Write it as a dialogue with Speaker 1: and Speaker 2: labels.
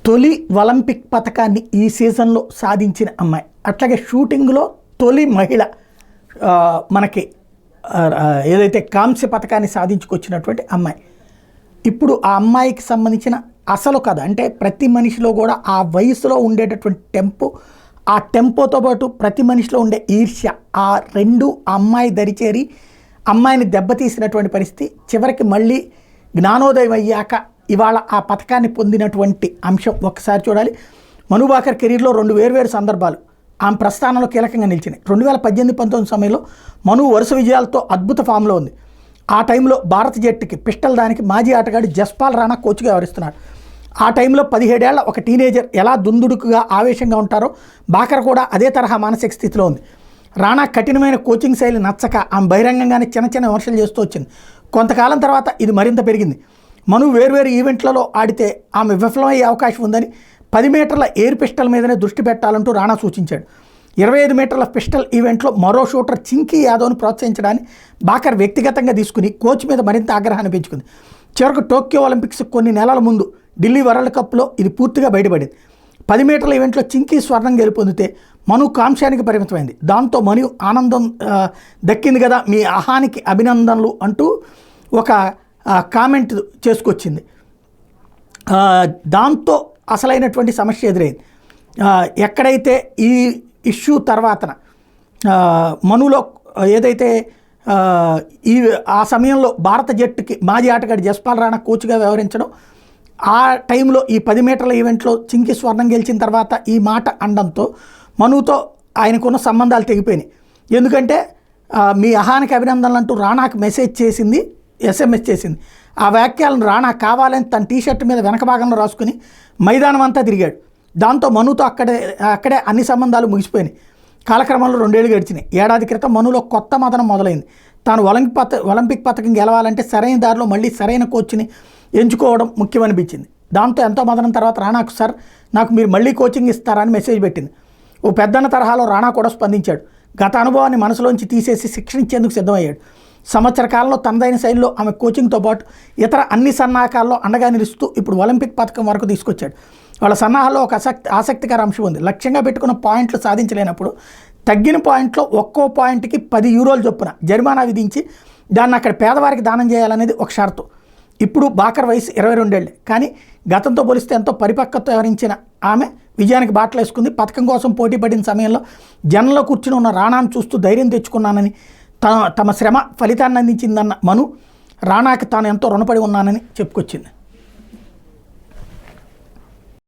Speaker 1: తొలి ఒలింపిక్ పథకాన్ని ఈ సీజన్లో సాధించిన అమ్మాయి, అట్లాగే షూటింగ్లో తొలి మహిళ మనకి ఏదైతే కాంస్య పథకాన్ని సాధించుకొచ్చినటువంటి అమ్మాయి. ఇప్పుడు ఆ అమ్మాయికి సంబంధించిన అసలు కథ అంటే ప్రతి మనిషిలో కూడా ఆ వయసులో ఉండేటటువంటి టెంపో, ఆ టెంపోతో పాటు ప్రతి మనిషిలో ఉండే ఈర్ష్య, ఆ రెండు అమ్మాయి దరిచేరి అమ్మాయిని దెబ్బతీసినటువంటి పరిస్థితి. చివరికి మళ్ళీ జ్ఞానోదయం అయ్యాక ఇవాళ ఆ పథకాన్ని పొందినటువంటి అంశం ఒకసారి చూడాలి. మను భాకర్ కెరీర్లో రెండు వేర్వేరు సందర్భాలు ఆమె ప్రస్థానంలో కీలకంగా నిలిచినాయి. 2018-19 సమయంలో మను వరుస విజయాలతో అద్భుత ఫామ్లో ఉంది. ఆ టైంలో భారత జట్టుకి పిస్టల్ దానికి మాజీ ఆటగాడు జస్పాల్ రాణా కోచ్గా వ్యవహరిస్తున్నాడు. ఆ టైంలో 17 ఏళ్ల ఒక టీనేజర్ ఎలా దుందుడుకుగా ఆవేశంగా ఉంటారో భాకర్ కూడా అదే తరహా మానసిక స్థితిలో ఉంది. రాణా కఠినమైన కోచింగ్ శైలి నచ్చక ఆమె బహిరంగంగానే చిన్న చిన్న విమర్శలు చేస్తూ వచ్చింది. కొంతకాలం తర్వాత ఇది మరింత పెరిగింది. మను వేర్వేరు ఈవెంట్లలో ఆడితే ఆమె విఫలమయ్యే అవకాశం ఉందని 10 మీటర్ల ఎయిర్ పిస్టల్ మీదనే దృష్టి పెట్టాలంటూ రాణా సూచించాడు. 25 మీటర్ల పిస్టల్ ఈవెంట్లో మరో షూటర్ చింకీ యాదవ్ను ప్రోత్సహించడాన్ని భాకర్ వ్యక్తిగతంగా తీసుకుని కోచ్ మీద మరింత ఆగ్రహాన్ని పెంచుకుంది. చివరకు టోక్యో ఒలింపిక్స్ కొన్ని నెలల ముందు ఢిల్లీ వరల్డ్ కప్లో ఇది పూర్తిగా బయటపడింది. 10 మీటర్ల ఈవెంట్లో చింకీ స్వర్ణం గెలుపొందితే మను కాంశానికి పరిమితమైంది. దాంతో మను ఆనందం దక్కింది కదా, మీ ఆహానికి అభినందనలు అంటూ ఒక కామెంట్ చేసుకొచ్చింది. దాంతో అసలైనటువంటి సమస్య ఎదురైంది. ఎక్కడైతే ఈ ఇష్యూ తర్వాతన మనులో ఏదైతే ఆ సమయంలో భారత జట్టుకి మాజీ ఆటగాడు జస్పాల్ రాణా కోచ్గా వ్యవహరించడం, ఆ టైంలో ఈ 10 మీటర్ల ఈవెంట్లో చింకి స్వర్ణం గెలిచిన తర్వాత ఈ మాట అనడంతో మనుతో ఆయనకున్న సంబంధాలు తెగిపోయినాయి. ఎందుకంటే మీ అహానికి అభినందనలు అంటూ రాణాకు మెసేజ్ చేసింది, SMS చేసింది. ఆ వాక్యాలను రాణా కావాలని తన టీషర్ట్ మీద వెనక భాగంలో రాసుకుని మైదానం అంతా తిరిగాడు. దాంతో మనుతో అక్కడే అన్ని సంబంధాలు ముగిసిపోయినాయి. కాలక్రమంలో 2 ఏళ్ళు గడిచినాయి. ఏడాది క్రితం మనులో కొత్త మదనం మొదలైంది. తాను ఒలింపిక్ పథకం గెలవాలంటే సరైన దారిలో మళ్ళీ సరైన కోచ్ని ఎంచుకోవడం ముఖ్యమనిపించింది. దాంతో ఎంతో మదనం తర్వాత రాణాకు సార్ నాకు మీరు మళ్ళీ కోచింగ్ ఇస్తారని మెసేజ్ పెట్టింది. ఓ పెద్దన్న తరహాలో రాణా కూడా స్పందించాడు. గత అనుభవాన్ని మనసులోంచి తీసేసి శిక్షణ ఇచ్చేందుకు సిద్ధమయ్యాడు. సంవత్సర కాలంలో తనదైన శైలిలో ఆమె కోచింగ్తో పాటు ఇతర అన్ని సన్నాహకాల్లో అండగా నిలుస్తూ ఇప్పుడు ఒలింపిక్ పథకం వరకు తీసుకొచ్చాడు. వాళ్ళ సన్నాహాల్లో ఒక ఆసక్తికర అంశం ఉంది. లక్ష్యంగా పెట్టుకున్న పాయింట్లు సాధించలేనప్పుడు తగ్గిన పాయింట్లో ఒక్కో పాయింట్కి 10 యూరోలు చొప్పున జరిమానా విధించి దాన్ని అక్కడ పేదవారికి దానం చేయాలనేది ఒక షరతు. ఇప్పుడు భాకర్ వయసు 22 ఏళ్ళే, కానీ గతంతో పోలిస్తే ఎంతో పరిపక్వత వ్యవహరించిన ఆమె విజయానికి బాటలేసుకుంది. పథకం కోసం పోటీ పడిన సమయంలో జనంలో కూర్చుని ఉన్న రాణాను చూస్తూ ధైర్యం తెచ్చుకున్నానని, తమ శ్రమ ఫలితాన్ని అందించిందన్న మను రాణాకి తాను ఎంతో రుణపడి ఉన్నానని చెప్పుకొచ్చింది.